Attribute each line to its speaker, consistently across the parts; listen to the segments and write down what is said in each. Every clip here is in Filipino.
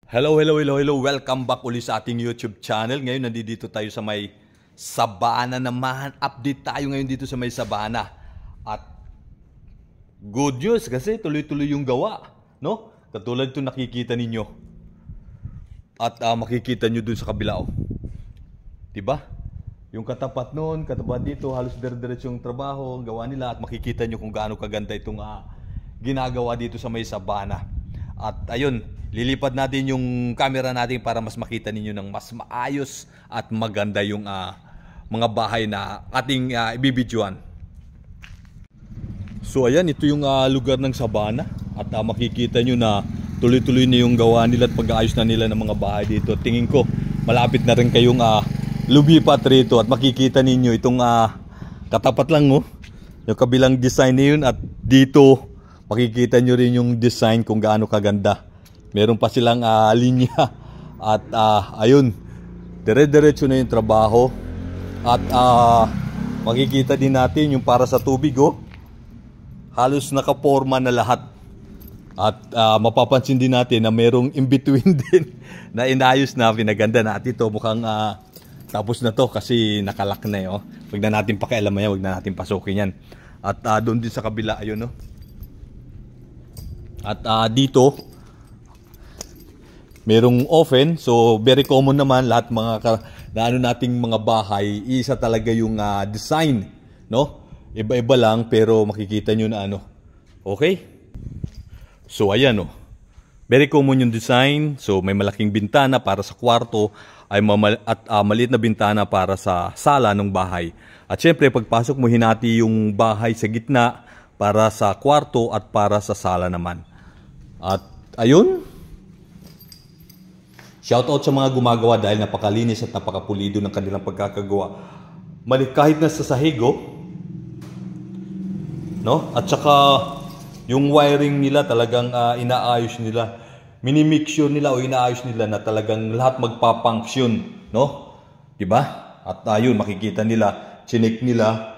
Speaker 1: Hello, hello, hello, hello. Welcome back ulit sa ating YouTube channel. Ngayon, nandito tayo sa may Sabana naman. Update tayo ngayon dito sa may Sabana. At good news kasi tuloy-tuloy yung gawa, no? Katulad ito nakikita ninyo. At makikita nyo dun sa kabila, oh. Diba? Yung katapat nun, katapat dito, halos dire-diretso yung trabaho, gawa nila. At makikita nyo kung gaano kaganda itong ginagawa dito sa may Sabana. At ayun, lilipad natin yung camera natin para mas makita ninyo ng mas maayos at maganda yung mga bahay na ating ibibidyoan. So ayan, ito yung lugar ng Sabana. At makikita nyo na tuloy-tuloy na yung gawa nila at pag-aayos na nila ng mga bahay dito. Tingin ko, malapit na rin kayong lumipat rito. At makikita ninyo itong katapat lang, oh, yung kabilang design na yun. At dito, makikita nyo rin yung design kung gaano kaganda. Meron pa silang linya. At ayun, dire-diretso na yung trabaho. At makikita din natin yung para sa tubig, oh. Halos nakaporma na lahat. At mapapansin din natin na merong in-between din na inayos na, pinaganda natin ito. Mukhang tapos na to kasi nakalak na yun, oh. Huwag na natin pakialaman yan, huwag na natin pasukin yan. At doon din sa kabila, ayun, oh. At dito, merong oven. So, very common naman. Lahat mga nating mga bahay, isa talaga yung design, no? Iba-iba lang, pero makikita nyo na ano. Okay? So, ayan, oh. Very common yung design. So, may malaking bintana para sa kwarto at maliit na bintana para sa sala ng bahay. At syempre, pagpasok mo, hinati yung bahay sa gitna para sa kwarto at para sa sala naman. At ayun, shoutout sa mga gumagawa dahil napakalinis at napakapulido ng kanilang pagkakagawa. Kahit na sa sahigo, no? At saka yung wiring nila talagang inaayos nila. Minimix yun nila o inaayos nila na talagang lahat magpapunction, no? Diba? At ayun, makikita nila, chinek nila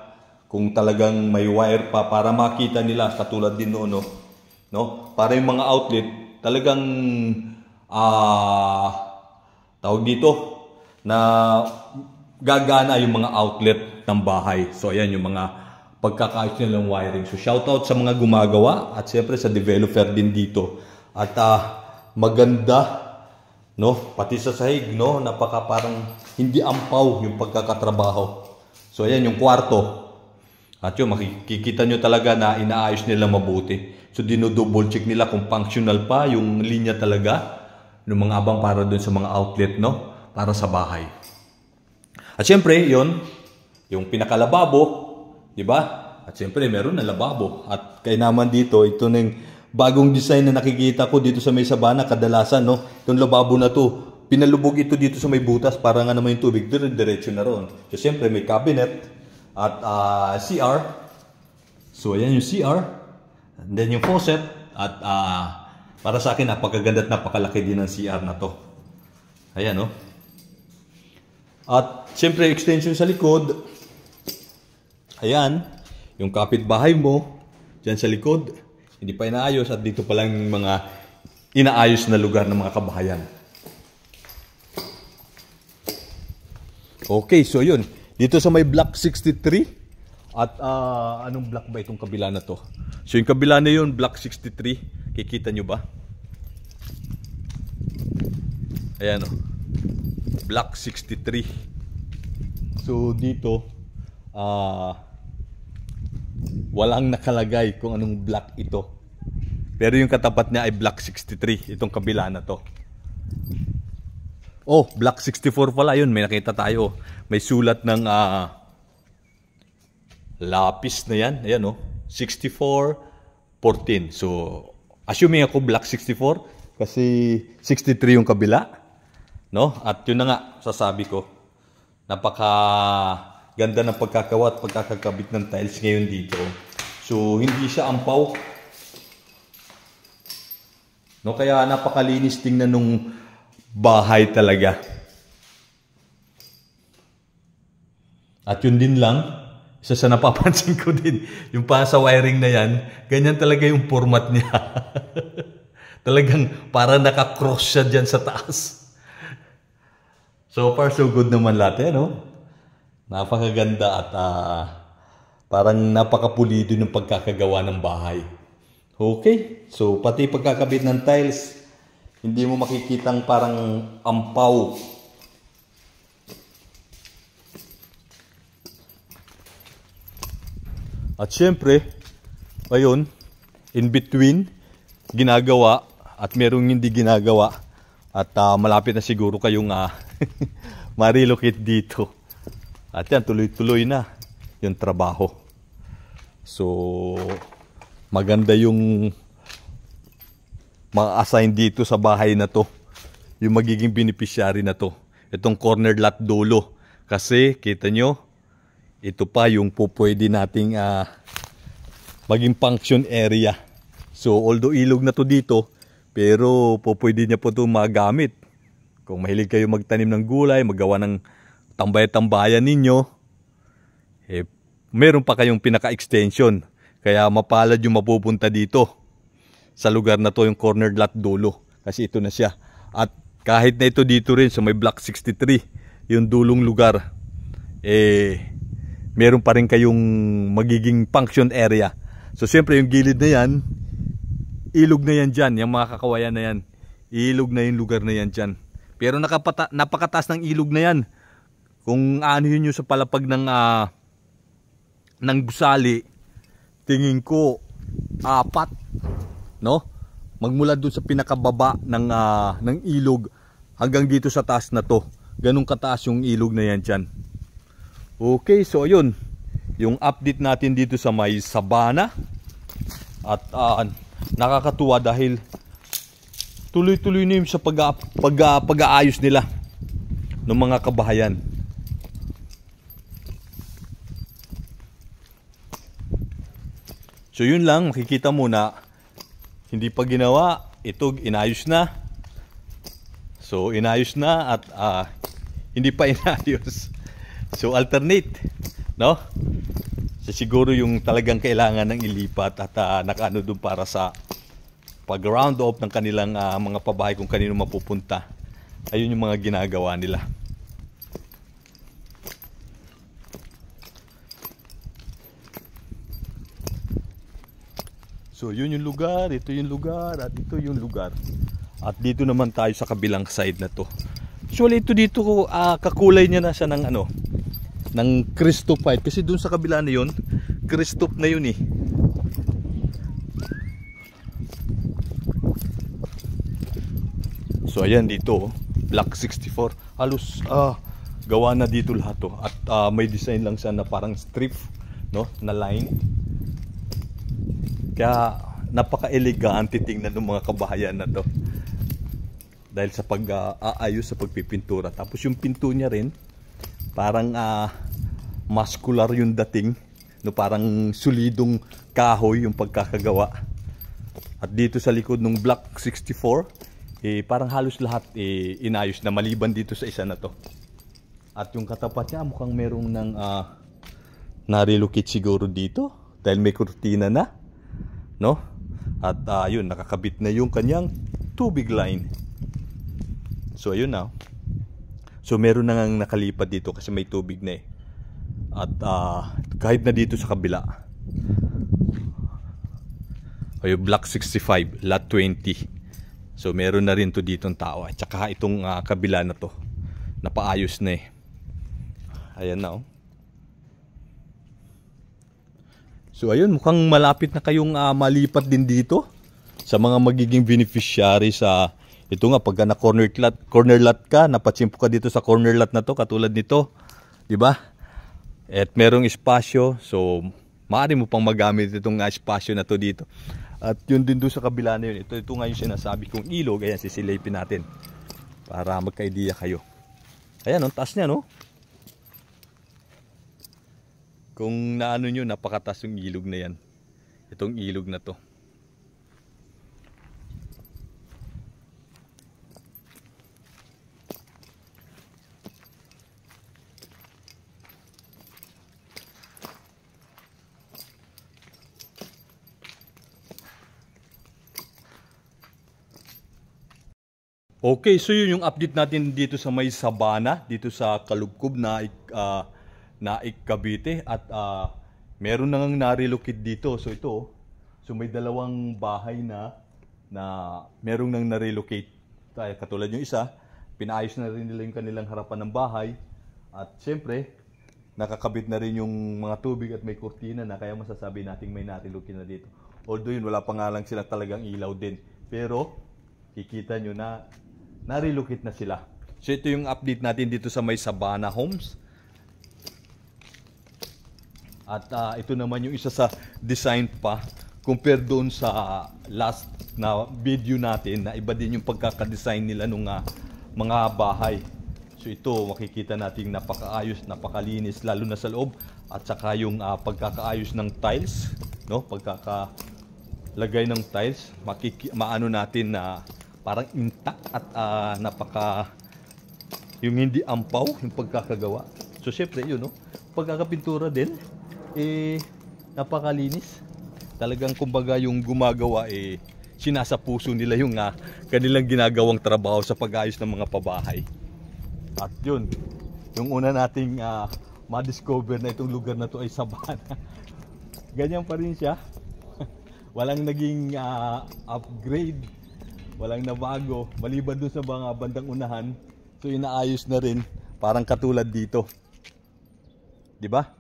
Speaker 1: kung talagang may wire pa para makita nila katulad din noon, no? Para yung mga outlet talagang tawag dito na gagana yung mga outlet ng bahay. So ayan yung mga pagkakaayos nilang wiring. So shoutout sa mga gumagawa at siyempre sa developer din dito. At maganda, no? Pati sa sahig, no? Napaka parang hindi ampaw yung pagkakatrabaho. So ayan yung kwarto. At yun, makikita nyo talaga na inaayos nila mabuti. So dinodouble check nila kung functional pa yung linya talaga ng mga abang para dun sa mga outlet, no? Para sa bahay. At syempre, yun, yung pinakalababo, di ba? At syempre, meron na lababo. At kaya naman dito, ito na yung bagong design na nakikita ko dito sa may Sabana, kadalasan, no? Itong lababo na to, pinalubog ito dito sa may butas para nga naman yung tubig, dire-diretso na ron. So syempre, may cabinet at CR. So ayan yung CR. And then yung faucet. At para sa akin, napakaganda at napakalaki din ng CR na to. Ayan, no? At syempre, extension sa likod. Ayan. Yung kapitbahay mo, dyan sa likod. Hindi pa inaayos. At dito pa lang yung mga inaayos na lugar ng mga kabahayan. Okay, so yun. Dito sa may block 63. At anong block ba itong kabila na to? So yung kabila na yun, block 63. Kikita nyo ba? Ayan, oh. Block 63. So dito, walang nakalagay kung anong block ito. Pero yung katapat niya ay block 63. Itong kabila na to. Oh, block 64 pala yun. May nakita tayo. May sulat ng lapis na yan. Ayan, oh. 64-14. So, assuming ako block 64 kasi 63 yung kabila, no? At yun na nga, sasabi ko, napaka ganda ng pagkakawa at pagkakakabit ng tiles ngayon dito. So, hindi siya ampaw. No? Kaya napakalinis tingnan nung bahay talaga. At yun din lang, isa sa napapansin ko din, yung pa sa wiring na yan, ganyan talaga yung format niya. Talagang parang nakakross siya dyan sa taas. So far, so good naman lahat, no? Napakaganda at parang napakapulido ng pagkakagawa ng bahay. Okay, so pati pagkakabit ng tiles, hindi mo makikitang parang ampaw. At syempre, ayun, in between, ginagawa at merong hindi ginagawa. At malapit na siguro kayong marilocate dito. At yan, tuloy-tuloy na yung trabaho. So, maganda yung ma-assign dito sa bahay na to. Yung magiging beneficiary na to. Itong corner lot dulo. Kasi, kita nyo, ito pa yung pupwede nating maging function area. So, although ilog na to dito, pero pupwede niya po ito magamit. Kung mahilig kayo magtanim ng gulay, magawa ng tambay-tambayan ninyo, meron pa kayong pinaka-extension. Kaya mapalad yung mapupunta dito sa lugar na to, yung corner lot dulo. Kasi ito na siya. At kahit na ito dito rin sa may block 63, yung dulong lugar, meron pa rin kayong magiging function area. So siyempre yung gilid na yan, ilog na yan dyan. Yung mga kakawayan na yan, ilog na yung lugar na yan dyan. Pero napakataas ng ilog na yan. Kung anuhin nyo sa palapag ng gusali, tingin ko 4, no? Magmula doon sa pinakababa ng ilog hanggang dito sa taas na to. Ganun kataas yung ilog na yan dyan. Okay, so ayun, yung update natin dito sa may Sabana. At nakakatuwa dahil tuloy-tuloy na yung sa pag-aayos nila ng mga kabahayan. So yun lang, makikita mo na hindi pa ginawa, ito inayos na. So inayos na at hindi pa inayos. So alternate, no? So siguro yung talagang kailangan ng ilipat at nakaano doon para sa pag-round off ng kanilang mga pabahay kung kanino mapupunta. Ayun yung mga ginagawa nila. So yun yung lugar, ito yung lugar, at ito yung lugar. At dito naman tayo sa kabilang side na to. Actually ito dito kakulay niya na siya ng ng Christopite. Kasi dun sa kabila na yun, Christop na yun eh. So ayan dito, Block 64. Halos gawa na dito lahat to. At may design lang siya na parang strip, no, na line. Kaya napaka-elegante tingnan ng mga kabahayan na to. Dahil sa pag-aayos sa pagpipintura. Tapos yung pinto niya rin, parang muscular yung dating. No, parang solidong kahoy yung pagkakagawa. At dito sa likod ng Block 64, parang halos lahat inayos na maliban dito sa isa na to. At yung katapat niya mukhang merong ng na-relocate siguro dito. Dahil may kurtina na. No? At yun, nakakabit na yung kanyang tubig line. So ayun na. So meron na ngang nakalipat dito kasi may tubig na eh. At kahit na dito sa kabila, yung Block 65, Lot 20. So meron na rin to ditong tao. At saka itong kabila na to, napaayos na eh. Ayan na oh. So ayun, mukhang malapit na kayong malipat din dito sa mga magiging beneficiary sa ito nga pagka na corner lot ka, napatsimpo ka dito sa corner lot na to katulad nito, 'di ba? At merong espasyo, so maaari mo pang magamit itong espasyo na to dito. At yun din doon sa kabila na yun. Ito nga yung sinasabi kong ilog, ayan sisilipin natin para magka-idea kayo. Ayan, ang taas niya, no? Kung naano nyo, napakatas yung ilog na yan. Itong ilog na to. Okay, so yun yung update natin dito sa may Sabana, dito sa Kalubkob na Cavite at meron nang na-relocate dito. So ito, so may dalawang bahay na merong nang na-relocate. Katulad yung isa, pinaayos na rin nila yung kanilang harapan ng bahay at siyempre nakakabit na rin yung mga tubig at may kurtina na kaya masasabi nating may na-relocate na dito. Although yun, wala pa nga lang sila talagang ilaw din. Pero kikita nyo na na-relocate na sila. So ito yung update natin dito sa may Sabana Homes. At ito naman yung isa sa design pa compare doon sa last na video natin na iba din yung pagkakadesign nila nung mga bahay. So ito makikita natin napakaayos, napakalinis lalo na sa loob at saka yung pagkakaayos ng tiles, no? Pagkakalagay ng tiles, maano natin na parang intact at yung hindi ampaw yung pagkakagawa. So syempre yun, no? Pagkakapintura din napakalinis. Talagang kumbaga yung gumagawa sinasapuso nila yung kanilang ginagawang trabaho sa pag-ayos ng mga pabahay. At yun, yung una nating ma-discover na itong lugar na to ay Sabana. Ganyan pa rin siya. Walang naging upgrade, walang nabago, maliban dun sa mga bandang unahan. So inaayos na rin, parang katulad dito. 'Di ba?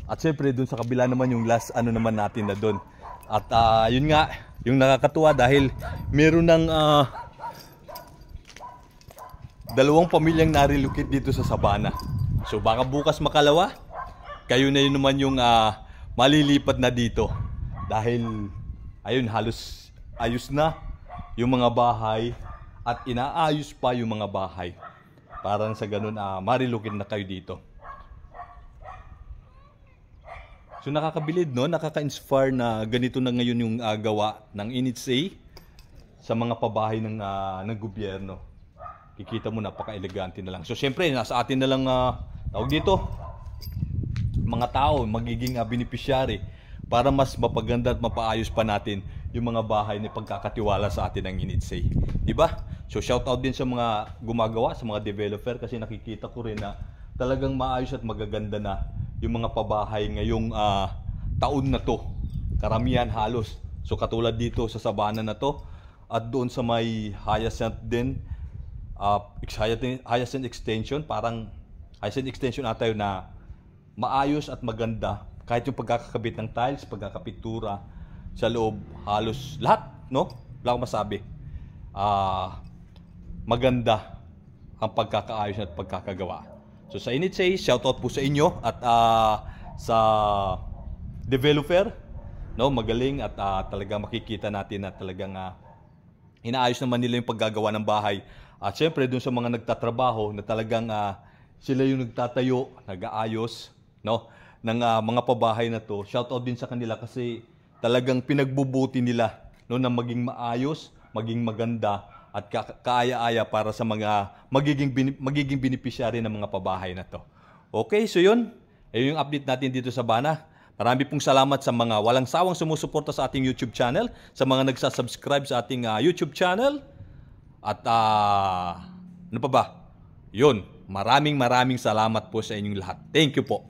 Speaker 1: At syempre dun sa kabila naman yung last naman natin na dun. At yun nga, yung nakakatuwa dahil meron ng dalawang pamilyang na-relocate dito sa Sabana. So baka bukas makalawa, kayo na yun naman yung malilipat na dito. Dahil ayun, halos ayos na yung mga bahay at inaayos pa yung mga bahay. Parang sa ganun, marilukid na kayo dito. So nakakabilid, no? Nakaka-inspire na ganito na ngayon yung gawa ng NHA sa mga pabahay ng gobyerno. Kikita mo, napaka-elegante na lang. So syempre, nasa atin na lang tawag dito, mga tao, magiging beneficiary para mas mapaganda at mapaayos pa natin yung mga bahay na pagkakatiwala sa atin ng NHA. Diba? So shout out din sa mga gumagawa, sa mga developer kasi nakikita ko rin na talagang maayos at magaganda na yung mga pabahay ngayong taon na to. Karamihan halos. So katulad dito sa Sabana na to at doon sa may Hyacinth din, Hyacinth Extension, parang Hyacinth Extension ata yun na maayos at maganda. Kahit yung pagkakakabit ng tiles, pagkakapintura sa loob, halos lahat, no? Wala akong masabi. Maganda ang pagkakaayos at pagkakagawa. So sa NHA, shoutout po sa inyo at sa developer, no? Magaling at talagang makikita natin na talagang inaayos naman nila yung paggagawa ng bahay. At syempre dun sa mga nagtatrabaho na talagang sila yung nagtatayo, nag-aayos, no? Ng mga pabahay na to. Shoutout din sa kanila kasi talagang pinagbubuti nila, no, na maging maayos, maging maganda at kaaya-aya para sa mga magiging beneficiary ng mga pabahay na to. Okay, so yun. Ayun yung update natin dito sa Sabana. Marami pong salamat sa mga walang sawang sumusuporta sa ating YouTube channel, sa mga nagsasubscribe sa ating YouTube channel. At ano pa ba? Yun, maraming salamat po sa inyong lahat. Thank you po.